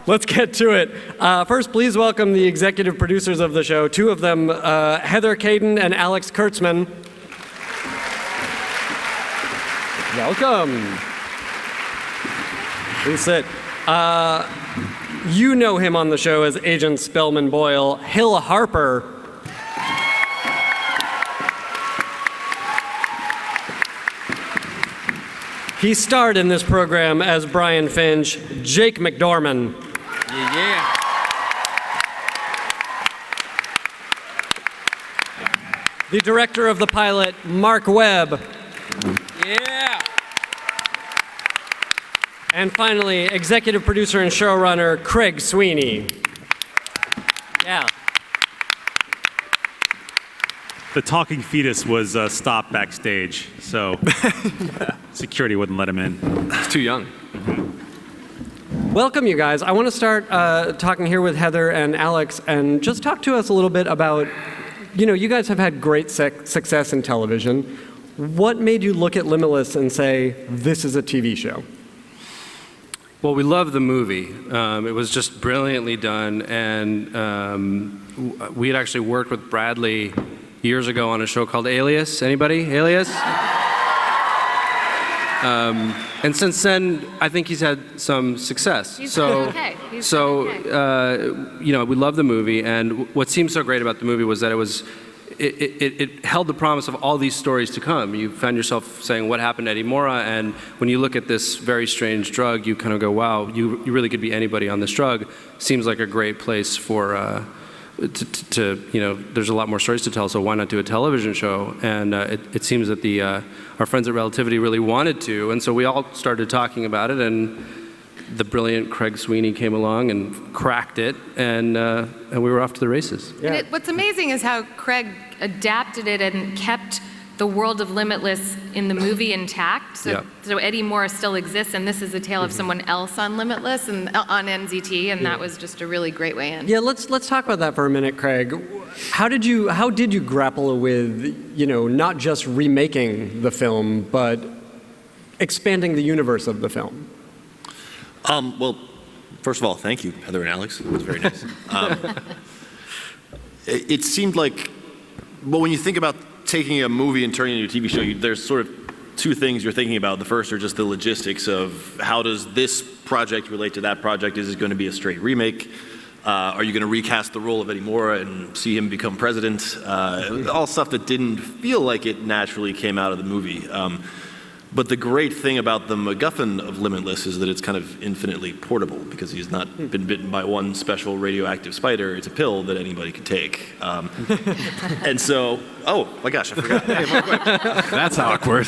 Let's get to it. First, please welcome the executive producers of the show, two of them, Heather Kadin and Alex Kurtzman. Welcome. Please sit. You know him on the show as Agent Spellman Boyle. Hill Harper. He starred in this program as Brian Finch. Jake McDorman. Yeah. The director of the pilot, Marc Webb. Yeah. And finally, executive producer and showrunner, Craig Sweeny. Yeah. The talking fetus was stopped backstage, so security wouldn't let him in. He's too young. Welcome, you guys. I want to start talking here with Heather and Alex and just talk to us a little bit about, you guys have had great success in television. What made you look at Limitless and say, this is a TV show? Well, we love the movie. It was just brilliantly done, and we had actually worked with Bradley years ago on a show called Alias. Anybody? Alias? And since then, I think he's had some success. He's done okay. We love the movie, and what seemed so great about the movie was that it held the promise of all these stories to come. You found yourself saying, what happened to Eddie Mora? And when you look at this very strange drug, you kind of go, wow, you really could be anybody on this drug. Seems like a great place for, there's a lot more stories to tell, so why not do a television show? And it seems that our friends at Relativity really wanted to, and so we all started talking about it, and the brilliant Craig Sweeny came along and cracked it, and we were off to the races. Yeah. And what's amazing is how Craig adapted it and kept the world of Limitless in the movie intact. So Eddie Mora still exists, and this is a tale of someone else on Limitless and on NZT, and that was just a really great way in. Yeah, let's talk about that for a minute, Craig. How did you grapple with, not just remaking the film, but expanding the universe of the film? Well, first of all, thank you, Heather and Alex. It was very nice. It seemed like, when you think about taking a movie and turning it into a TV show, there's sort of two things you're thinking about. The first are just the logistics of how does this project relate to that project? Is it going to be a straight remake? Are you going to recast the role of Eddie Mora and see him become president? All stuff that didn't feel like it naturally came out of the movie. But the great thing about the MacGuffin of Limitless is that it's kind of infinitely portable because he's not been bitten by one special radioactive spider. It's a pill that anybody could take. And so, oh my gosh, I forgot. Hey, That's awkward.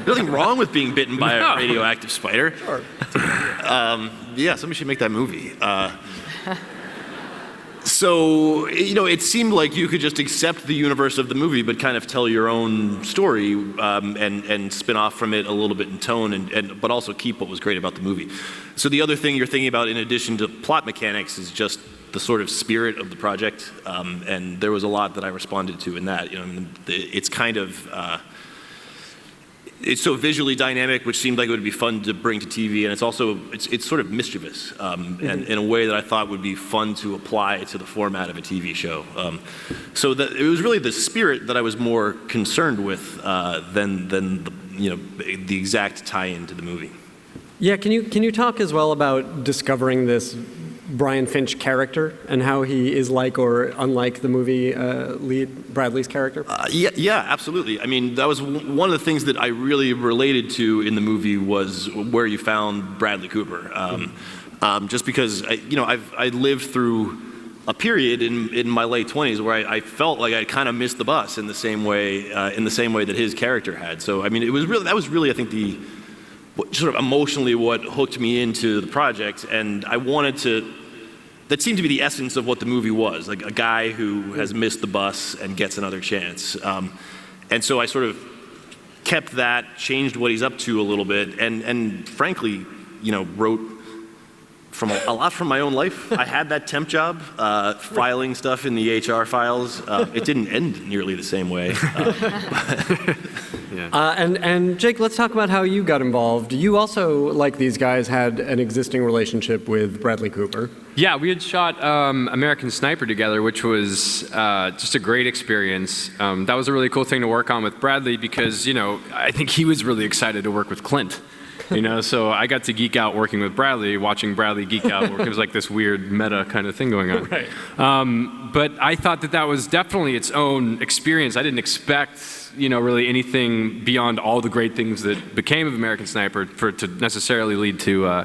nothing wrong with being bitten by a radioactive spider. Sure. Yeah, somebody should make that movie. So, it seemed like you could just accept the universe of the movie, but kind of tell your own story and spin off from it a little bit in tone, but also keep what was great about the movie. So the other thing you're thinking about in addition to plot mechanics is just the sort of spirit of the project, and there was a lot that I responded to in that. It's kind of... it's so visually dynamic, which seemed like it would be fun to bring to TV, and it's also it's sort of mischievous, and in a way that I thought would be fun to apply to the format of a TV show. So it was really the spirit that I was more concerned with than the exact tie-in to the movie. Yeah, can you talk as well about discovering this Brian Finch character and how he is like or unlike the movie lead Bradley's character? Yeah, absolutely. I mean, that was one of the things that I really related to in the movie was where you found Bradley Cooper. Just because I lived through a period in my late 20s where I felt like I kind of missed the bus in the same way that his character had. So I mean, that was really I think the sort of emotionally what hooked me into the project, and that seemed to be the essence of what the movie was, like a guy who has missed the bus and gets another chance. And so I sort of kept that, changed what he's up to a little bit, and frankly, wrote from a lot from my own life. I had that temp job, filing stuff in the HR files. It didn't end nearly the same way. And Jake, let's talk about how you got involved. You also, like these guys, had an existing relationship with Bradley Cooper. Yeah, we had shot American Sniper together, which was just a great experience. That was a really cool thing to work on with Bradley because, I think he was really excited to work with Clint. So I got to geek out working with Bradley, watching Bradley geek out. It was like this weird meta kind of thing going on. Right. But I thought that was definitely its own experience. I didn't expect, really anything beyond all the great things that became of American Sniper for it to necessarily lead to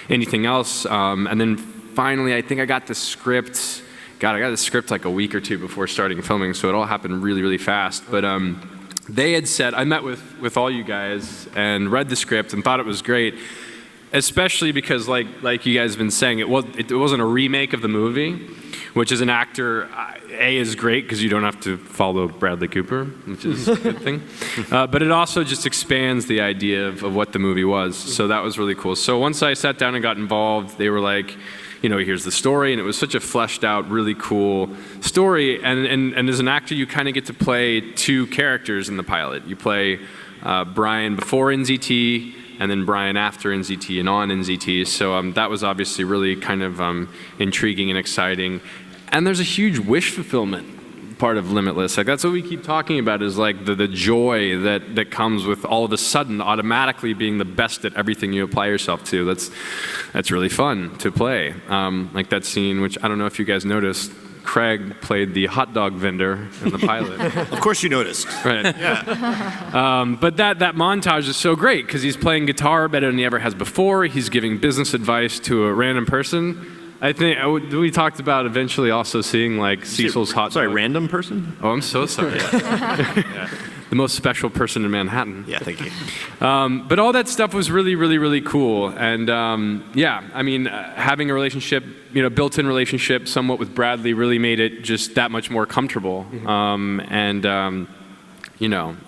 anything else. And then finally, I think I got the script. I got the script like a week or two before starting filming, so it all happened really, really fast. But they had said, I met with all you guys and read the script and thought it was great, especially because like you guys have been saying, it wasn't a remake of the movie, which as an actor, is great because you don't have to follow Bradley Cooper, which is a good thing. But it also just expands the idea of what the movie was. So that was really cool. So once I sat down and got involved, they were like, here's the story, and it was such a fleshed out, really cool story. And as an actor, you kind of get to play two characters in the pilot. You play Brian before NZT, and then Brian after NZT and on NZT. So that was obviously really kind of intriguing and exciting. And there's a huge wish fulfillment part of Limitless. Like that's what we keep talking about is like the joy that comes with all of a sudden automatically being the best at everything you apply yourself to. That's really fun to play. Like that scene, which I don't know if you guys noticed, Craig played the hot dog vendor in the pilot. Of course you noticed. Right. Yeah. But that montage is so great because he's playing guitar better than he ever has before. He's giving business advice to a random person. I think we talked about eventually also seeing like Cecil's hot dog. Sorry, random person? Oh, I'm so sorry. Yeah. The most special person in Manhattan. Yeah, thank you. But all that stuff was really, really, really cool. And having a relationship, built-in relationship somewhat with Bradley really made it just that much more comfortable.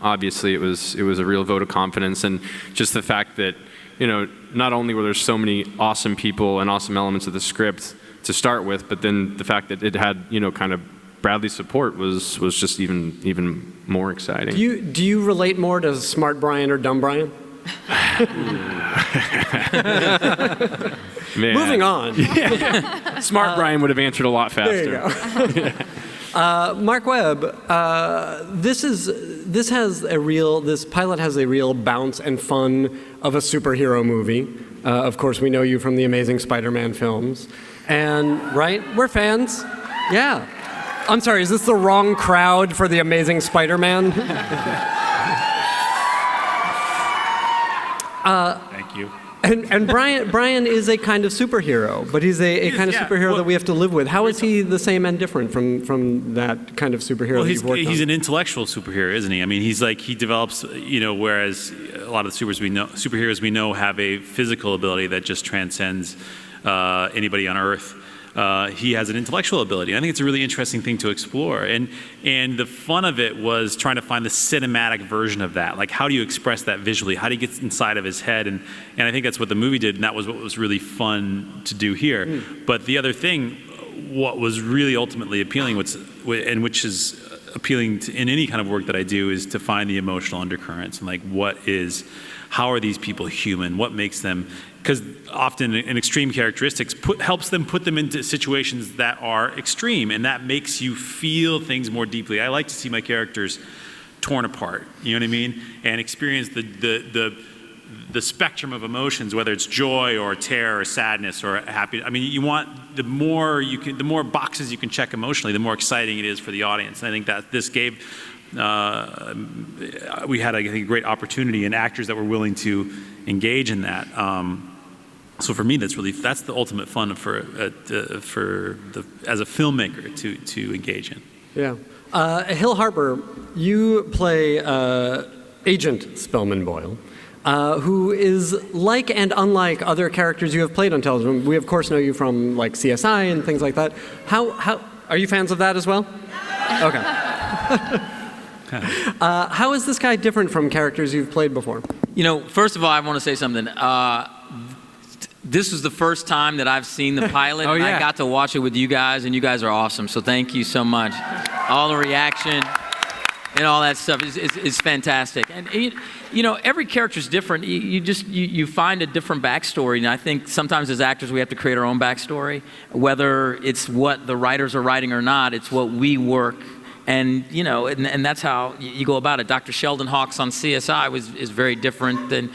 Obviously it was a real vote of confidence, and just the fact that, not only were there so many awesome people and awesome elements of the script to start with, but then the fact that it had, kind of Bradley's support was just even more exciting. Do you relate more to Smart Brian or Dumb Brian? Man. Moving on. Smart Brian would have answered a lot faster. There you go. Marc Webb, this pilot has a real bounce and fun of a superhero movie. Of course, we know you from the Amazing Spider-Man films. And, right, we're fans. Yeah. I'm sorry, is this the wrong crowd for the Amazing Spider-Man? Thank you. And Brian is a kind of superhero, but he's a kind of superhero that we have to live with. How is he the same and different from that kind of superhero that you've worked on? He's an intellectual superhero, isn't he? I mean, he develops, whereas a lot of the superheroes we know have a physical ability that just transcends anybody on Earth. He has an intellectual ability. I think it's a really interesting thing to explore. And the fun of it was trying to find the cinematic version of that. Like, how do you express that visually? How do you get inside of his head? And I think that's what the movie did, and that was what was really fun to do here. But the other thing, what was really ultimately appealing, which is appealing in any kind of work that I do, is to find the emotional undercurrents and like how are these people human? What makes them? Because often an extreme characteristics helps them put them into situations that are extreme, and that makes you feel things more deeply. I like to see my characters torn apart, you know what I mean, and experience the spectrum of emotions, whether it's joy or terror or sadness or happiness. I mean, you want the more boxes you can check emotionally, the more exciting it is for the audience. And I think that this gave. We had a great opportunity and actors that were willing to engage in that. So for me, that's the ultimate fun as a filmmaker to engage in. Yeah, Hill Harper, you play Agent Spellman Boyle, who is like and unlike other characters you have played on television. We of course know you from like CSI and things like that. How are you fans of that as well? Okay. How is this guy different from characters you've played before? First of all, I want to say something. This was the first time that I've seen the pilot, Oh, and yeah. I got to watch it with you guys, and you guys are awesome. So thank you so much. All the reaction and all that stuff is fantastic. And you know, every character is different. You find a different backstory, and I think sometimes as actors we have to create our own backstory, whether it's what the writers are writing or not. It's what we work. And you know, and that's how you go about it. Dr. Sheldon Hawkes on CSI is very different than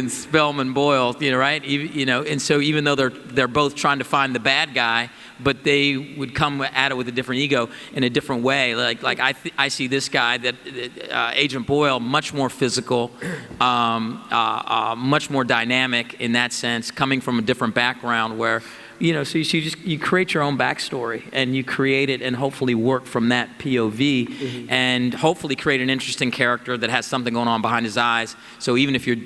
Spellman Boyle, you know, right? You know, and so even though they're both trying to find the bad guy, but they would come at it with a different ego in a different way. Like I see this guy, Agent Boyle, much more physical, much more dynamic in that sense, coming from a different background where. You know, so you create your own backstory, and you create it and hopefully work from that POV, and hopefully create an interesting character that has something going on behind his eyes. So even if you're,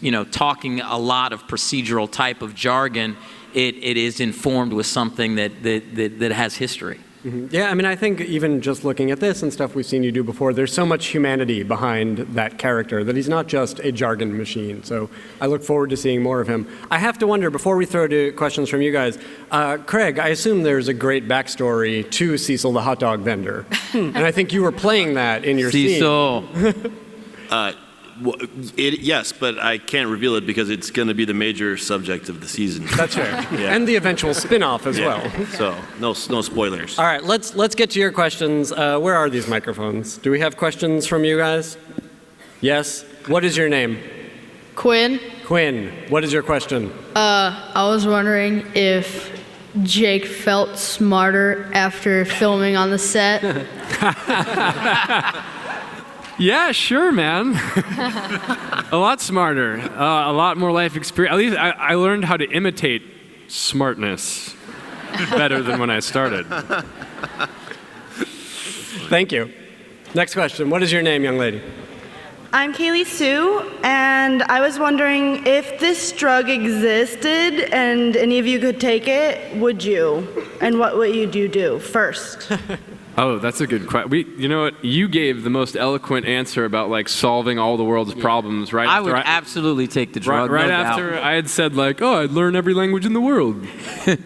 you know, talking a lot of procedural type of jargon, it is informed with something that has history. Yeah, I mean, I think even just looking at this and stuff we've seen you do before, there's so much humanity behind that character that he's not just a jargon machine. So I look forward to seeing more of him. I have to wonder, before we throw to questions from you guys, Craig, I assume there's a great backstory to Cecil the hot dog vendor. And I think you were playing that in your Cecil. scene. Yes, but I can't reveal it because it's going to be the major subject of the season. That's fair. Yeah. And the eventual spin-off as well. So no spoilers. All right, let's get to your questions. Where are these microphones? Do we have questions from you guys? Yes? What is your name? Quinn, Quinn, what is your question? I was wondering if Jake felt smarter after filming on the set. Yeah, sure, man. A lot smarter, a lot more life experience. At least I learned how to imitate smartness better than when I started. Thank you. Next question. What is your name, young lady? I'm Kaylee Sue, and I was wondering if this drug existed and any of you could take it, would you? And what would you do first? Oh, that's a good question. You know what? You gave the most eloquent answer about like solving all the world's problems, right? I would absolutely take the drug. Right no after doubt. I had said like, oh, I'd learn every language in the world.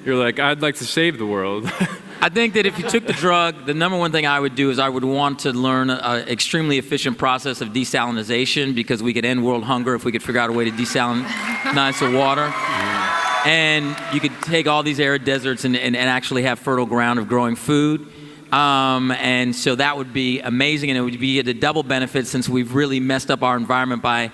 You're like, I'd like to save the world. I think that if you took the drug, the number one thing I would do is I would want to learn an extremely efficient process of desalinization, because we could end world hunger if we could figure out a way to desalinize the water. And you could take all these arid deserts and actually have fertile ground of growing food. And so that would be amazing, and it would be a double benefit since we've really messed up our environment by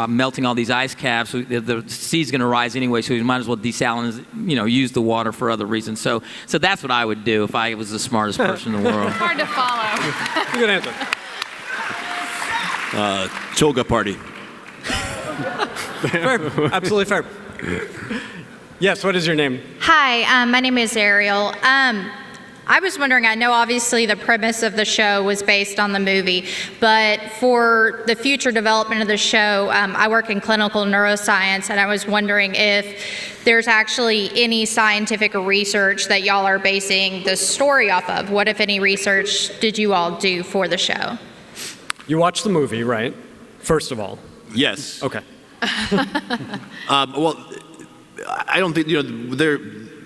melting all these ice caps. The sea's going to rise anyway, so we might as well desalinize, use the water for other reasons. So that's what I would do if I was the smartest person in the world. Hard to follow. Good answer. Choga party. Fair. Absolutely fair. Yes, what is your name? Hi, my name is Ariel. I was wondering, I know obviously the premise of the show was based on the movie, but for the future development of the show, I work in clinical neuroscience, and I was wondering if there's actually any scientific research that y'all are basing the story off of. What, if any, research did you all do for the show? You watched the movie, right? First of all. Yes. Okay. Well, I don't think,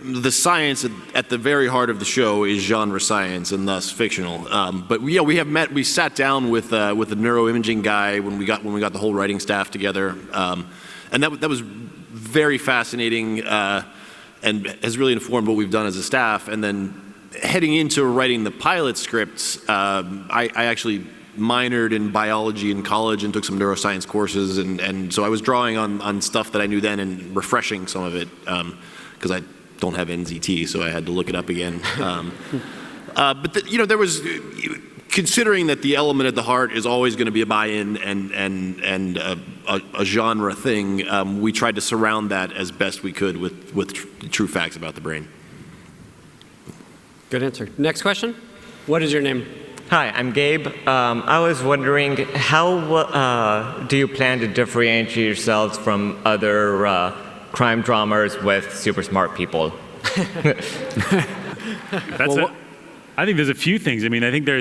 the science at the very heart of the show is genre science and thus fictional. But we sat down with a neuroimaging guy when we got the whole writing staff together, and that was very fascinating and has really informed what we've done as a staff. And then heading into writing the pilot scripts, I actually minored in biology in college and took some neuroscience courses, and so I was drawing on stuff that I knew then and refreshing some of it because I don't have NZT, so I had to look it up again. But there was, considering that the element at the heart is always going to be a buy-in and a genre thing, we tried to surround that as best we could with true facts about the brain. Good answer. Next question. What is your name? Hi, I'm Gabe. I was wondering, how do you plan to differentiate yourselves from other crime dramas with super smart people? That's it. I think there's a few things. I mean, I think there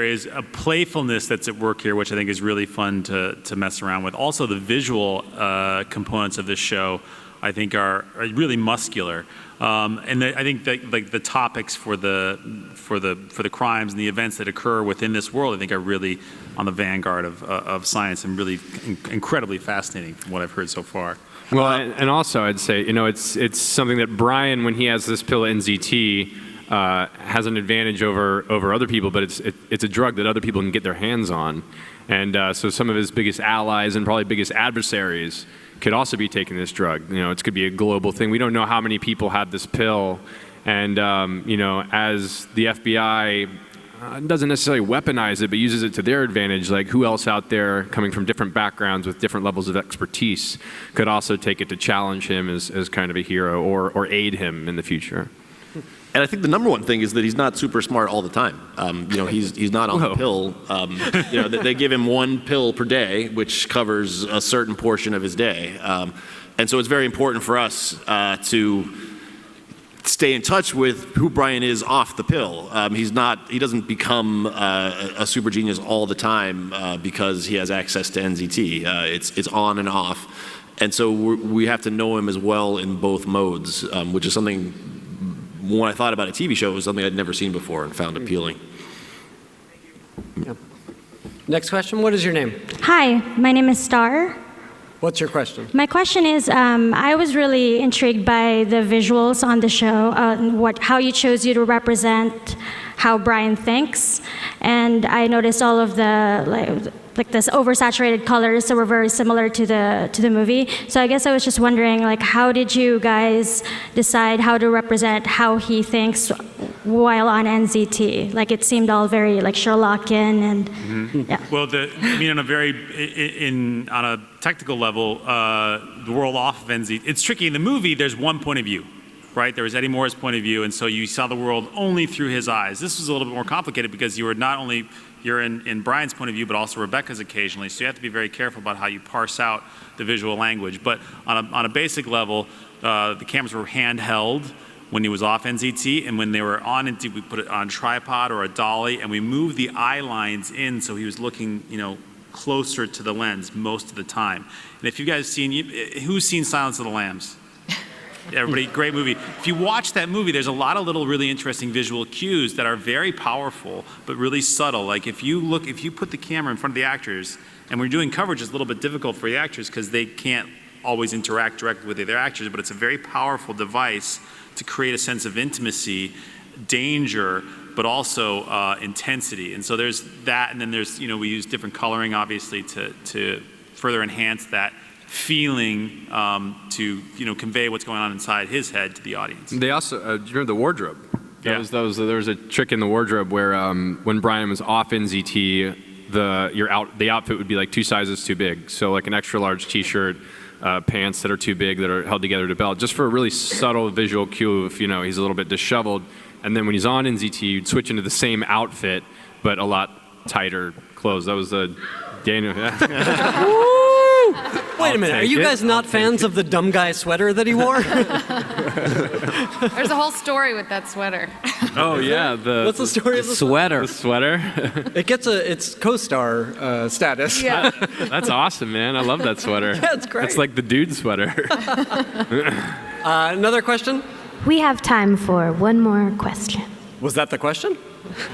is a playfulness that's at work here, which I think is really fun to mess around with. Also, the visual components of this show, I think, are really muscular. And I think that, like, the topics for the crimes and the events that occur within this world, I think, are really on the vanguard of science and really incredibly fascinating from what I've heard so far. Well, and also I'd say, it's something that Brian, when he has this pill NZT, has an advantage over other people, but it's a drug that other people can get their hands on. And so some of his biggest allies and probably biggest adversaries could also be taking this drug. It could be a global thing. We don't know how many people have this pill. And, as the FBI doesn't necessarily weaponize it, but uses it to their advantage, like who else out there coming from different backgrounds with different levels of expertise could also take it to challenge him as kind of a hero or aid him in the future. And I think the number one thing is that he's not super smart all the time. He's not on the pill. They give him one pill per day, which covers a certain portion of his day. And so it's very important for us to stay in touch with who Brian is off the pill. He doesn't become a super genius all the time because he has access to NZT. It's on and off. And so we have to know him as well in both modes, which is something, when I thought about a TV show, it was something I'd never seen before and found appealing. Yeah. Next question, what is your name? Hi, my name is Star. What's your question? My question is, I was really intrigued by the visuals on the show, how you chose you to represent how Brian thinks, and I noticed all of the like this oversaturated colors that were very similar to the movie. So I guess I was just wondering, like, how did you guys decide how to represent how he thinks while on NZT? Like, it seemed all very like Sherlockian and yeah. Well, on a technical level, the world off of NZT, it's tricky. In the movie, there's one point of view, right? There was Eddie Moore's point of view, and so you saw the world only through his eyes. This was a little bit more complicated because you're in Brian's point of view, but also Rebecca's occasionally, so you have to be very careful about how you parse out the visual language. But on a basic level, the cameras were handheld when he was off NZT, and when they were on NZT, we put it on a tripod or a dolly, and we moved the eye lines in so he was looking, closer to the lens most of the time. And if you guys who's seen Silence of the Lambs? Everybody, great movie. If you watch that movie, there's a lot of little really interesting visual cues that are very powerful, but really subtle. Like if you put the camera in front of the actors, and we're doing coverage, it's a little bit difficult for the actors because they can't always interact directly with the other actors, but it's a very powerful device to create a sense of intimacy, danger, but also intensity. And so there's that, and then there's, we use different coloring, obviously, to further enhance that feeling to convey what's going on inside his head to the audience. They also, do you remember the wardrobe? There was a trick in the wardrobe where when Brian was off NZT, the outfit would be like 2 sizes too big. So like an extra large T-shirt, pants that are too big that are held together to belt, just for a really subtle visual cue if he's a little bit disheveled. And then when he's on NZT, you'd switch into the same outfit but a lot tighter clothes. That was Daniel. Yeah. Wait a minute, are you guys not fans of the dumb guy sweater that he wore? There's a whole story with that sweater. Oh yeah, what's the story of the sweater? The sweater. It gets its co-star status. Yeah. That's awesome, man. I love that sweater. Yeah, it's great. It's like the dude sweater. Another question? We have time for one more question. Was that the question?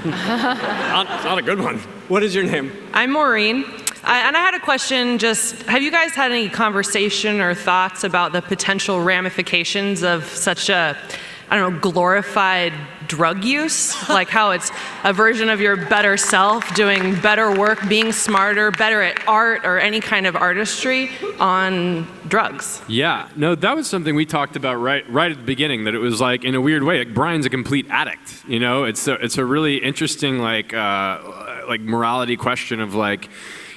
Not a good one. What is your name? I'm Maureen. And I had a question, have you guys had any conversation or thoughts about the potential ramifications of such a, glorified drug use? Like how it's a version of your better self, doing better work, being smarter, better at art or any kind of artistry on drugs. Yeah, no, that was something we talked about right at the beginning, that it was like, in a weird way, like Brian's a complete addict, It's a really interesting, like morality question of like,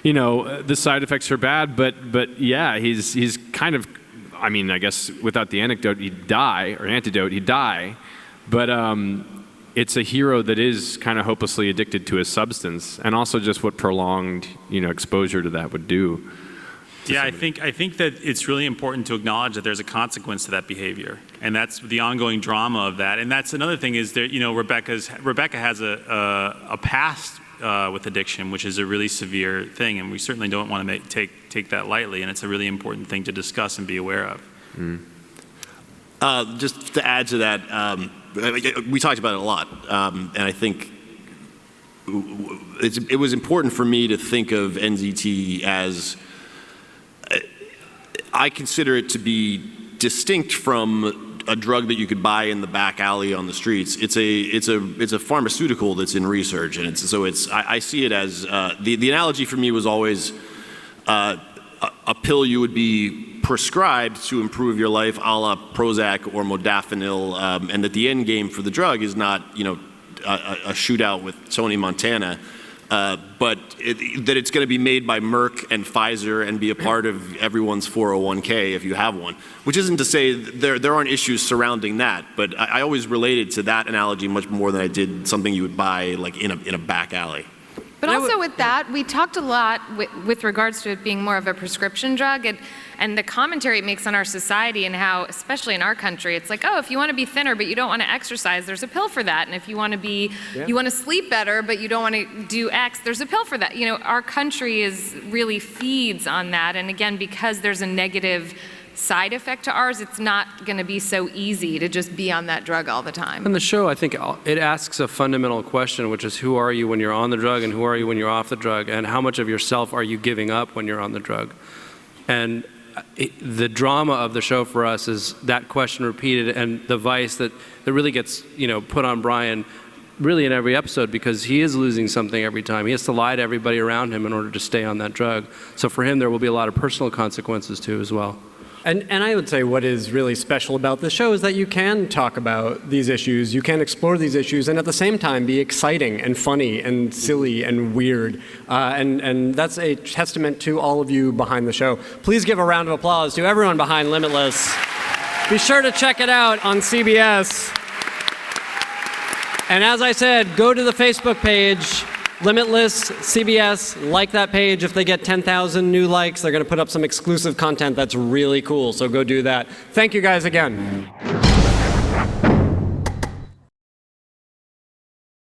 the side effects are bad, but yeah, he's kind of, I guess without the antidote, he'd die. But it's a hero that is kind of hopelessly addicted to a substance, and also just what prolonged, exposure to that would do. Yeah, I think that it's really important to acknowledge that there's a consequence to that behavior, and that's the ongoing drama of that. And that's another thing is that Rebecca has a past with addiction, which is a really severe thing, and we certainly don't want to take that lightly. And it's a really important thing to discuss and be aware of. Just to add to that, we talked about it a lot, and I think it was important for me to think of NZT as, I consider it to be distinct from a drug that you could buy in the back alley on the streets. It's a pharmaceutical that's in research, and I see it as the analogy for me was always a pill you would be prescribed to improve your life, a la Prozac or modafinil, and that the end game for the drug is not a shootout with Tony Montana, but that it's going to be made by Merck and Pfizer and be a part of everyone's 401k if you have one. Which isn't to say there aren't issues surrounding that, but I always related to that analogy much more than I did something you would buy like in a back alley. But also with that, we talked a lot with regards to it being more of a prescription drug and the commentary it makes on our society and how, especially in our country, it's like, oh, if you want to be thinner but you don't want to exercise, there's a pill for that. And if you want to sleep better but you don't want to do X, there's a pill for that. Our country really feeds on that. And again, because there's a negative side effect to ours, it's not going to be so easy to just be on that drug all the time. And the show, I think, it asks a fundamental question, which is who are you when you're on the drug and who are you when you're off the drug, and how much of yourself are you giving up when you're on the drug? And the drama of the show for us is that question repeated, and the vice that really gets put on Brian really in every episode, because he is losing something every time. He has to lie to everybody around him in order to stay on that drug. So for him, there will be a lot of personal consequences too as well. And I would say what is really special about the show is that you can talk about these issues, you can explore these issues, and at the same time be exciting and funny and silly and weird. And that's a testament to all of you behind the show. Please give a round of applause to everyone behind Limitless. Be sure to check it out on CBS. And as I said, go to the Facebook page, Limitless CBS, like that page. If they get 10,000 new likes, they're going to put up some exclusive content that's really cool. So go do that. Thank you guys again.